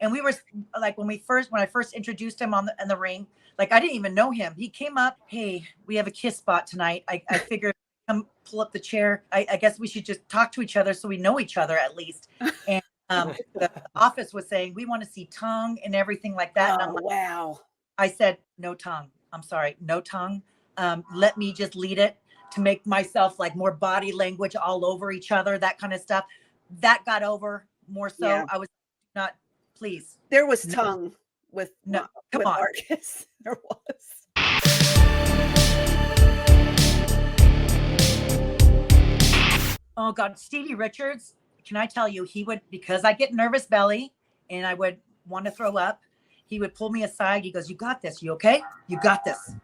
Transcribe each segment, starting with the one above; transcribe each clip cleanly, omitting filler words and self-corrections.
And we were like, when I first introduced him in the ring, like I didn't even know him. He came up, hey, we have a kiss spot tonight. I figured come pull up the chair. I guess we should just talk to each other so we know each other at least. And the office was saying, we want to see tongue and everything like that. And I'm like, wow. I said, no tongue. I'm sorry, no tongue. Let me just lead it to make myself like more body language all over each other, that kind of stuff. That got over more so. Yeah. I was not, please. There was tongue with come on. Marcus. There was. Oh God, Stevie Richards. Can I tell you, he would, because I get nervous belly and I would want to throw up. He would pull me aside. He goes, you got this. You okay? You got this.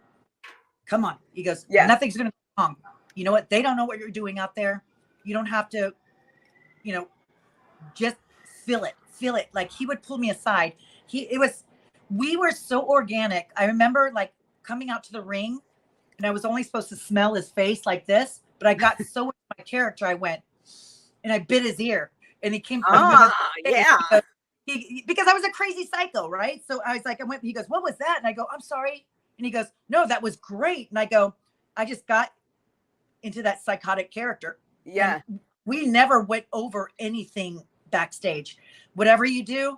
Come on. He goes, nothing's going to go wrong. You know what? They don't know what you're doing out there. You don't have to, just feel it. Feel it. Like he would pull me aside. We were so organic. I remember like coming out to the ring and I was only supposed to smell his face like this, but I got so into my character. I went and I bit his ear and he came. Because I was a crazy psycho, right? So I was like, he goes, what was that? And I go, I'm sorry. And he goes, no, that was great. And I go, I just got into that psychotic character. Yeah. And we never went over anything backstage. Whatever you do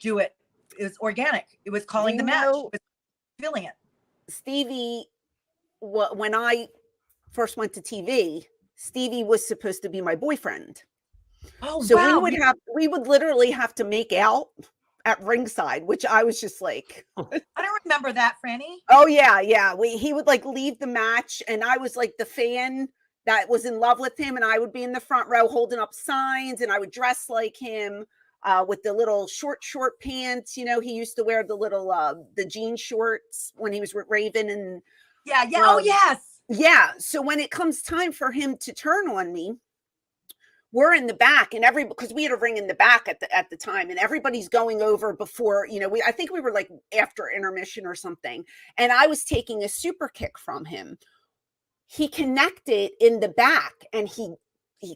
it. It was organic. It was calling the match. It was feeling it. Stevie, when I first went to TV, Stevie was supposed to be my boyfriend. Oh, so wow. we would literally have to make out at ringside, which I was just like, I don't remember that, Franny. Oh yeah. He would like leave the match and I was like the fan that was in love with him. And I would be in the front row holding up signs and I would dress like him with the little short pants. He used to wear the little, the jean shorts when he was with Raven and oh yes. Yeah. So when it comes time for him to turn on me, we're in the back and because we had a ring in the back at the time and everybody's going over before, I think we were like after intermission or something. And I was taking a super kick from him. He connected in the back and he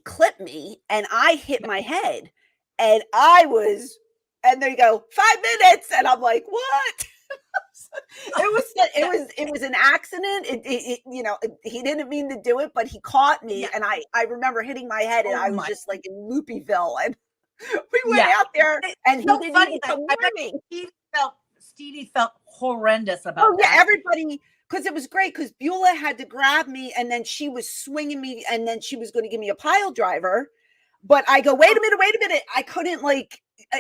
clipped me and I hit my head and and there you go, 5 minutes. And I'm like, what? It was an accident. He didn't mean to do it, but he caught me, and I remember hitting my head, and I was just like in Loopyville, and we went out there, and he didn't even come near me. Stevie felt horrendous about that. Yeah, everybody, because it was great, because Beulah had to grab me, and then she was swinging me, and then she was going to give me a pile driver, but I go, wait a minute, I couldn't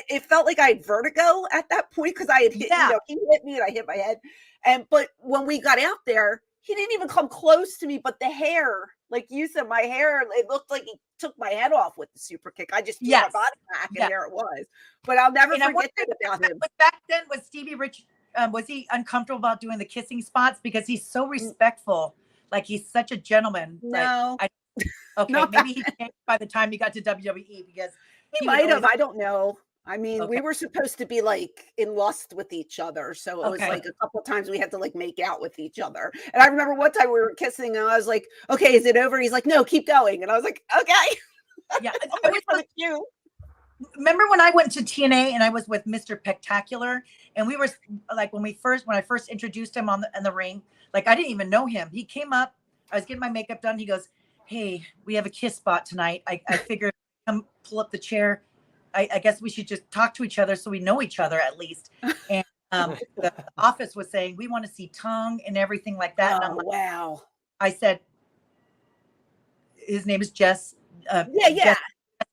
it felt like I had vertigo at that point because I had hit, he hit me and I hit my head. But when we got out there, he didn't even come close to me, but the hair, like you said, my hair, it looked like he took my head off with the super kick. I just threw my body back and there it was. But I'll never forget that about him. Back then, was Stevie Rich, was he uncomfortable about doing the kissing spots? Because he's so respectful. Like he's such a gentleman. No. Maybe he changed by the time he got to WWE because he might have. I don't know. I mean, we were supposed to be like in lust with each other. So it was like a couple of times we had to like make out with each other. And I remember one time we were kissing and I was like, okay, is it over? He's like, no, keep going. And I was like, okay. Yeah. Remember when I went to TNA and I was with Mr. Spectacular and we were like, when I first introduced him in the ring, like I didn't even know him. He came up, I was getting my makeup done. He goes, hey, we have a kiss spot tonight. I figured come pull up the chair. I guess we should just talk to each other so we know each other at least. And the office was saying, we want to see tongue and everything like that. And I'm like, wow. I said, his name is Jess. Jess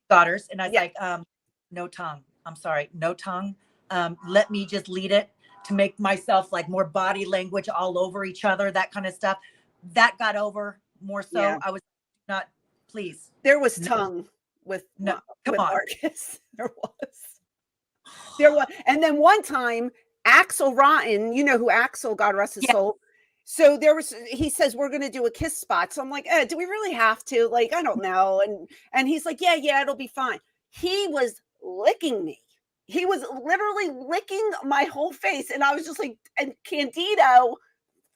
Daughters. And I was like, no tongue. I'm sorry, no tongue. Let me just lead it to make myself like more body language all over each other, that kind of stuff. That got over more so. Yeah. I was not, please. There was tongue. With Marcus. There was. And then one time, Axel Rotten, you know who Axel, God rest his soul. So he says, we're going to do a kiss spot. So I'm like, do we really have to? Like, I don't know. And he's like, yeah, it'll be fine. He was licking me. He was literally licking my whole face. And I was just like, and Candido,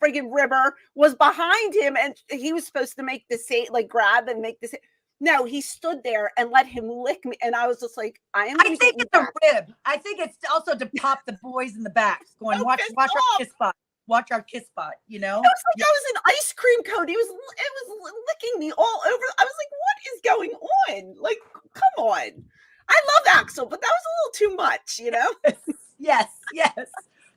friggin' Ribber, was behind him. And he was supposed to make the save, like grab and make the save. No, he stood there and let him lick me. And I was just like, I am I going to think get you it's a back. rib. I think it's also to pop the boys in the back, going, So watch pissed our off. kiss spot. Watch our kiss spot, you know? It was like I was an ice cream cone. It was licking me all over. I was like, what is going on? Like, come on. I love Axel, but that was a little too much, you know? Yes.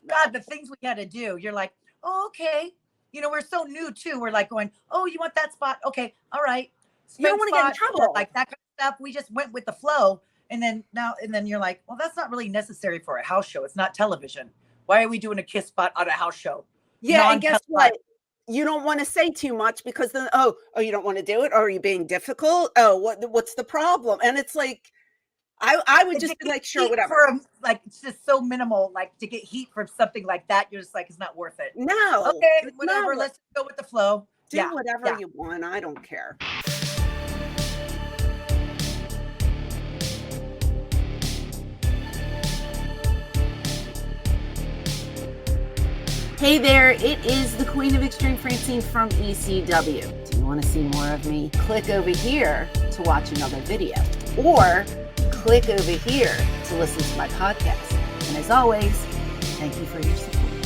God, the things we had to do. You're like, oh, okay. You know, we're so new too. We're like going, oh, you want that spot? Okay, all right. You don't want to get in trouble. Like that kind of stuff. We just went with the flow. And then you're like, well, that's not really necessary for a house show. It's not television. Why are we doing a kiss spot on a house show? Yeah, and guess what? You don't want to say too much because then, oh, you don't want to do it? Or are you being difficult? Oh, what's the problem? And it's like, I would just be like, sure, whatever. Like, it's just so minimal, like to get heat from something like that. You're just like, it's not worth it. No. Okay, whatever. Let's go with the flow. Do whatever you want. I don't care. Hey there, it is the Queen of Extreme, Francine from ECW. Do you want to see more of me? Click over here to watch another video, or click over here to listen to my podcast. And as always, thank you for your support.